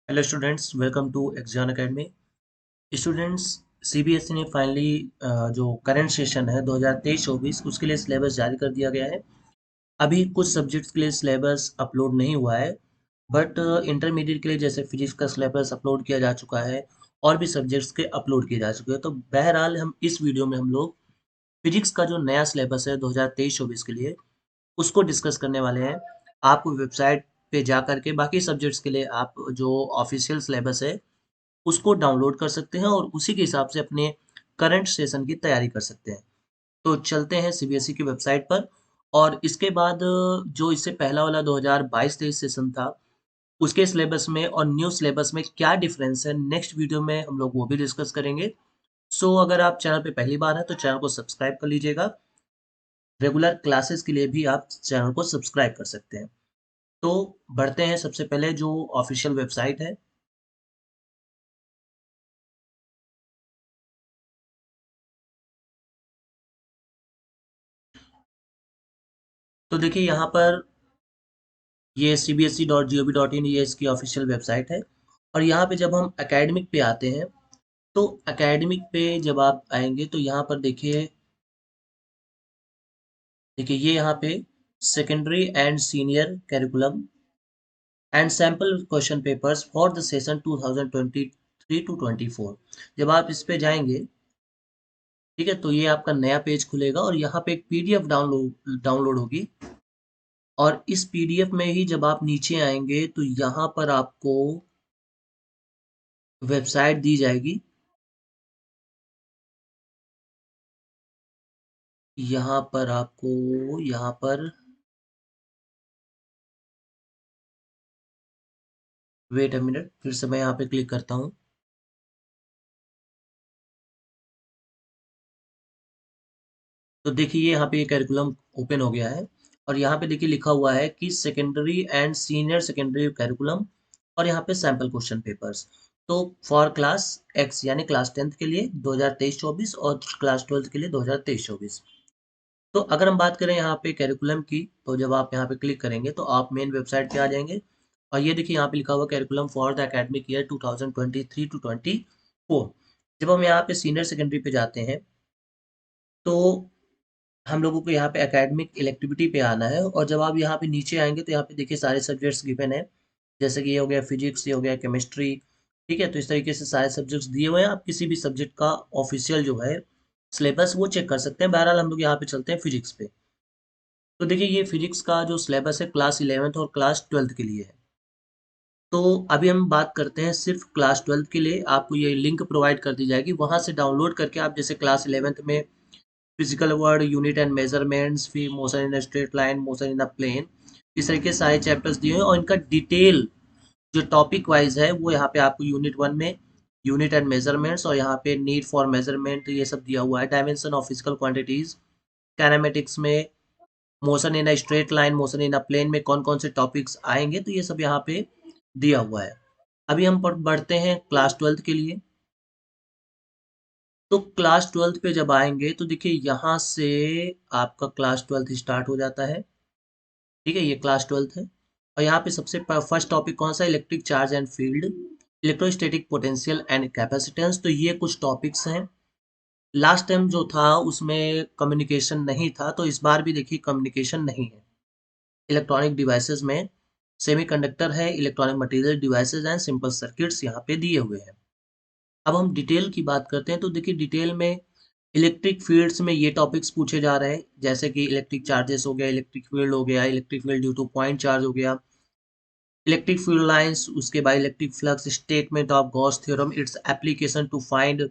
Hello students, welcome to exam academy. Students, CBSE ने finally जो current session है 2023-24 उसके लिए सिलेबस जारी कर दिया गया है। अभी कुछ सब्जेक्ट्स के लिए सिलेबस अपलोड नहीं हुआ है, बट इंटरमीडिएट के लिए जैसे फिजिक्स का सिलेबस अपलोड किया जा चुका है और भी सब्जेक्ट्स के अपलोड किए जा चुके हैं। तो बहरहाल हम इस वीडियो में हम लोग फिजिक्स का जो नया सिलेबस है 2023-24 के लिए उसको डिस्कस करने वाले हैं। आप वेबसाइट पे जा करके बाकी सब्जेक्ट्स के लिए आप जो ऑफिशियल सिलेबस है उसको डाउनलोड कर सकते हैं और उसी के हिसाब से अपने करंट सेशन की तैयारी कर सकते हैं। तो चलते हैं सीबीएसई की वेबसाइट पर। और इसके बाद जो इससे पहला वाला 2022-23 सेशन था उसके सिलेबस में और न्यू सिलेबस में क्या डिफरेंस है, नेक्स्ट वीडियो में हम लोग वो भी डिस्कस करेंगे। सो अगर आप चैनल पे पहली बार हैं तो चैनल को सब्सक्राइब कर लीजिएगा। रेगुलर क्लासेस के लिए भी आप चैनल को सब्सक्राइब कर सकते हैं। तो बढ़ते हैं सबसे पहले जो ऑफिशियल वेबसाइट है। तो देखिए यहाँ पर ये cbse.gov.in ये इसकी ऑफिशियल वेबसाइट है। और यहाँ पे जब हम एकेडमिक पे आते हैं तो एकेडमिक पे जब आप आएंगे तो यहाँ पर देखिए ये यहाँ पे secondary and senior curriculum and sample question papers for the session 2023 to 24। जब आप इस पे जाएंगे, ठीक है, तो ये आपका नया पेज खुलेगा और यहाँ पे एक पीडीएफ डाउनलोड डाउनलोड होगी। और इस पीडीएफ में ही जब आप नीचे आएंगे तो यहाँ पर आपको वेबसाइट दी जाएगी। यहाँ पर आपको यहाँ पर वेट अ मिनट, फिर से मैं यहाँ पे क्लिक करता हूँ। तो देखिए ये यहाँ पे ये कैरिकुलम ओपन हो गया है और यहाँ पे देखिए लिखा हुआ है कि secondary and senior secondary curriculum और यहाँ पे सैंपल क्वेश्चन पेपर्स। तो फॉर क्लास एक्स यानी क्लास 10th के लिए 2023-24 और क्लास 12th के लिए 2023-24। तो अगर हम बात करें यहाँ पे कैरिकुलम की, तो जब आप यहाँ पे क्लिक करेंगे तो आप मेन वेबसाइट पे आ जाएंगे और ये देखिए यहाँ पे लिखा हुआ curriculum for the academic year 2023 to 24। जब हम यहाँ पे सीनियर सेकेंडरी पे जाते हैं तो हम लोगों को यहाँ पे एकेडमिक इलेक्टिविटी पे आना है और जब आप यहाँ पे नीचे आएंगे तो यहाँ पे देखिए सारे सब्जेक्ट्स गिवन है। जैसे कि ये हो गया फिजिक्स, ये हो गया केमिस्ट्री। ठीक है, तो इस तरीके से सारे सब्जेक्ट्स दिए हुए हैं। आप किसी भी सब्जेक्ट का ऑफिशियल जो है सिलेबस वो चेक कर सकते हैं। बहरहाल हम लोग यहाँ पे चलते हैं फिजिक्स पे। तो देखिए ये फिजिक्स का जो सिलेबस है क्लास 11th और क्लास 12th के लिए है। तो अभी हम बात करते हैं सिर्फ क्लास 12th के लिए। आपको ये लिंक प्रोवाइड कर दी जाएगी, वहां से डाउनलोड करके आप जैसे क्लास 11th में physical world, unit and measurements, फिर motion in straight line, motion in a plane, इस तरीके से सारे चैप्टर्स दिए हुए हैं और इनका डिटेल जो टॉपिक वाइज है वो यहाँ पे आपको यूनिट 1 में यूनिट एंड मेजरमेंट्स और यहाँ पे नीड फॉर मेजरमेंट ये सब दिया हुआ है। Dimension of physical quantities, kinematics में motion in a straight line, motion in a plane में कौन कौन से टॉपिक्स आएंगे, तो ये सब यहाँ पे दिया हुआ है। अभी हम बढ़ते हैं क्लास 12th के लिए। तो क्लास 12th पे जब आएंगे तो देखिए यहाँ से आपका क्लास 12th स्टार्ट हो जाता है। ठीक है, ये क्लास 12th है और यहाँ पे सबसे फर्स्ट टॉपिक कौन सा, electric charge and field, electrostatic potential and capacitance. तो ये कुछ टॉपिक्स हैं। लास्ट टाइम जो था उसमें कम्युनिकेशन नहीं था, तो इस बार भी देखिए कम्युनिकेशन नहीं है। इलेक्ट्रॉनिक डिवाइसेस में सेमीकंडक्टर है, electronic material devices and simple circuits यहाँ पे दिए हुए हैं। अब हम डिटेल की बात करते हैं तो देखिए डिटेल में इलेक्ट्रिक फील्ड्स में ये टॉपिक्स पूछे जा रहे हैं, जैसे कि इलेक्ट्रिक चार्जेस हो गया, इलेक्ट्रिक फील्ड हो गया, electric field due to point charge हो गया, इलेक्ट्रिक फील्ड लाइंस, उसके बाद electric flux, statement of Gauss theorem, its application to find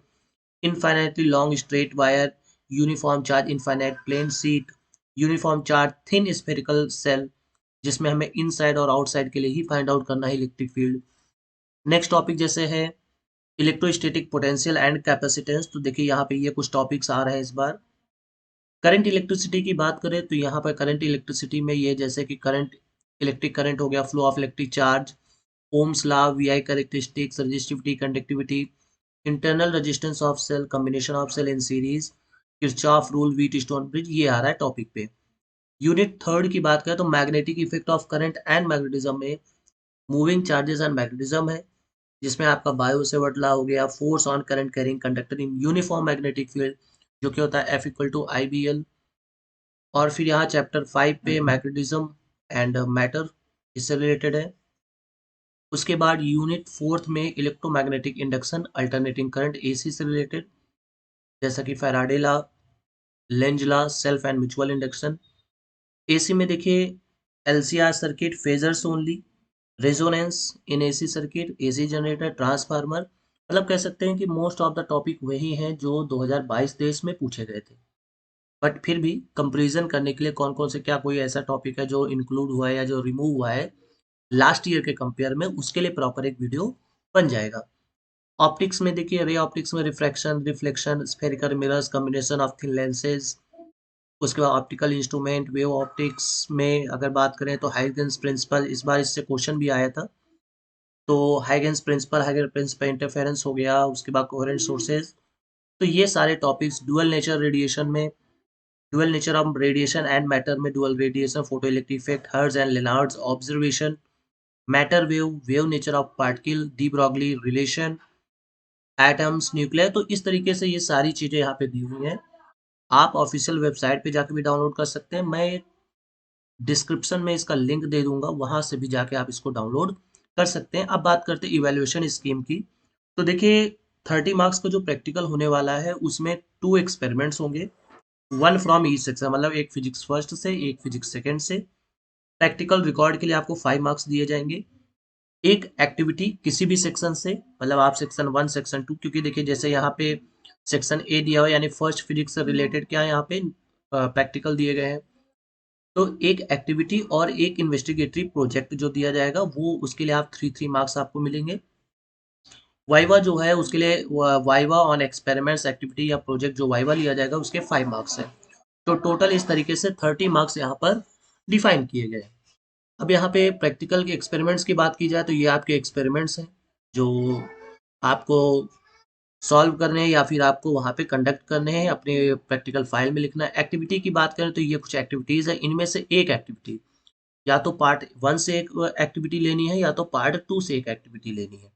infinitely long straight wire, uniform charge infinite plane sheet, uniform charge thin spherical shell, जिसमें हमें inside और outside के लिए ही find out करना है electric field. Next topic जैसे है electrostatic potential and capacitance. तो देखिए यहाँ पे ये कुछ टॉपिक्स आ रहे हैं इस बार। करंट इलेक्ट्रिसिटी की बात करें तो यहाँ पर करंट इलेक्ट्रिसिटी में ये जैसे कि करंट, इलेक्ट्रिक करंट हो गया, flow of electric charge, Ohm's law, V I characteristics, resistivity, conductivity, internal resistance of cell, combination of cell in series, Kirchhoff rule, Wheatstone bridge, ये आ रहा है टॉपिक पे। यूनिट थर्ड की बात करें तो magnetic effect of current and magnetism में मूविंग चार्जेस एंड मैग्नेटिज्म है। जिसमें आपका बायो सेवर्ट लॉ हो गया, force on current carrying conductor in uniform magnetic field, जो कि होता है F=IBL। और फिर यहाँ चैप्टर 5 पे मैग्नेटिज्म एंड मैटर, इससे रिलेटेड है। उसके बाद यूनिट 4th में electromagnetic induction alternating current AC से रिलेटेड, जैसा कि Faraday law, Lenz law, self and mutual induction. AC में देखिए LCR circuit, phasors only, resonance in AC circuit, AC generator, transformer. मतलब कह सकते हैं कि मोस्ट ऑफ द टॉपिक वही हैं जो 2022-23 में पूछे गए थे। बट फिर भी कंपैरिजन करने के लिए कौन कौन से, क्या कोई ऐसा टॉपिक है जो इंक्लूड हुआ है या जो रिमूव हुआ है लास्ट ईयर के कंपेयर में, उसके लिए प्रॉपर एक वीडियो बन जाएगा। ऑप्टिक्स में देखिए रे ऑप्टिक्स में refraction, reflection, spherical mirrors, combination of thin lenses. उसके बाद ऑप्टिकल इंस्ट्रूमेंट, वेव ऑप्टिक्स में अगर बात करें तो हाइगन्स प्रिंसिपल, इस बार इससे क्वेश्चन भी आया था। तो हाइगन्स प्रिंसिपल इंटरफेरेंस हो गया, उसके बाद कोहेरेंट सोर्सेज। तो ये सारे टॉपिक्स, डुअल नेचर रेडिएशन में, dual nature of radiation and matter में, dual radiation, photoelectric effect, Hertz and Lenard's observation, matter wave, wave nature of particle, de Broglie relation, atoms, nuclear. तो इस तरीके से ये सारी चीजें यहाँ पे दी हुई हैं। आप ऑफिशियल वेबसाइट पे जाके भी डाउनलोड कर सकते हैं, मैं डिस्क्रिप्शन में इसका लिंक दे दूंगा, वहां से भी जाके आप इसको डाउनलोड कर सकते हैं। अब बात करते हैं इवैल्यूएशन स्कीम की। तो देखिए 30 मार्क्स का जो प्रैक्टिकल होने वाला है उसमें 2 एक्सपेरिमेंट्स होंगे, वन फ्रॉम ईच सेक्शन, मतलब एक फिजिक्स फर्स्ट से, एक फिजिक्स सेकंड से। प्रैक्टिकल रिकॉर्ड के लिए आपको 5 मार्क्स दिए जाएंगे। एक एक्टिविटी किसी भी सेक्शन से, मतलब आप सेक्शन 1, सेक्शन 2, क्योंकि देखिए जैसे यहाँ पे सेक्शन ए दिया हुआ है, यानी फर्स्ट फिजिक्स से रिलेटेड क्या यहाँ पे प्रैक्टिकल दिए गए हैं। तो एक एक्टिविटी और एक इन्वेस्टिगेटरी प्रोजेक्ट जो दिया जाएगा, वो उसके लिए आप 3 मार्क्स आपको मिलेंगे। वाइवा जो है उसके लिए, वाइवा ऑन एक्सपेरिमेंट्स, एक्टिविटी या प्रोजेक्ट जो वाइवा लिया जाएगा उसके 5 मार्क्स है। तो टोटल इस तरीके से 30 मार्क्स यहाँ पर डिफाइन किए गए। अब यहाँ पे प्रैक्टिकल के एक्सपेरिमेंट्स की बात की जाए तो ये आपके एक्सपेरिमेंट्स हैं जो आपको सॉल्व करने हैं या फिर आपको वहाँ पे कंडक्ट करने हैं, अपने प्रैक्टिकल फाइल में लिखना है। एक्टिविटी की बात करें तो ये कुछ एक्टिविटीज़ है, इनमें से एक एक्टिविटी या तो पार्ट 1 से एक एक्टिविटी लेनी है या तो पार्ट 2 से एक एक्टिविटी लेनी है।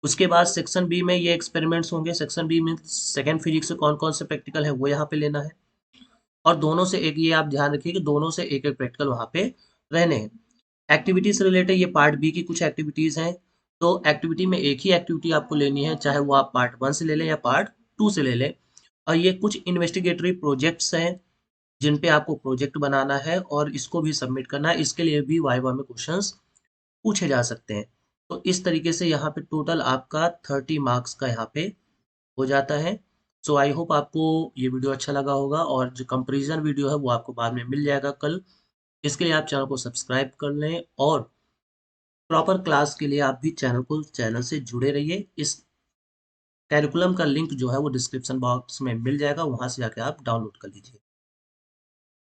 उसके बाद सेक्शन बी में ये एक्सपेरिमेंट्स होंगे। सेक्शन बी में सेकेंड फिजिक्स से कौन कौन से प्रैक्टिकल है वो यहाँ पे लेना है, और दोनों से एक, ये आप ध्यान रखिए कि दोनों से एक एक प्रैक्टिकल वहाँ पे रहने हैं। एक्टिविटी से रिलेटेड ये पार्ट बी की कुछ एक्टिविटीज़ हैं। तो एक्टिविटी में एक ही एक्टिविटी आपको लेनी है, चाहे वो आप पार्ट 1 से ले लें या पार्ट 2 से ले लें। और ये कुछ इन्वेस्टिगेटरी प्रोजेक्ट्स हैं जिन पे आपको प्रोजेक्ट बनाना है और इसको भी सबमिट करना है। इसके लिए भी वाइवा में क्वेश्चंस पूछे जा सकते हैं। तो इस तरीके से यहाँ पे टोटल आपका 30 मार्क्स का यहाँ पे हो जाता है। सो आई होप आपको ये वीडियो अच्छा लगा होगा, और जो कंपैरिजन वीडियो है वो आपको बाद में मिल जाएगा कल। इसके लिए आप चैनल को सब्सक्राइब कर लें, और प्रॉपर क्लास के लिए आप भी चैनल से जुड़े रहिए। इस कैरिकुलम का लिंक जो है वो डिस्क्रिप्शन बॉक्स में मिल जाएगा, वहां से जाके आप डाउनलोड कर लीजिए।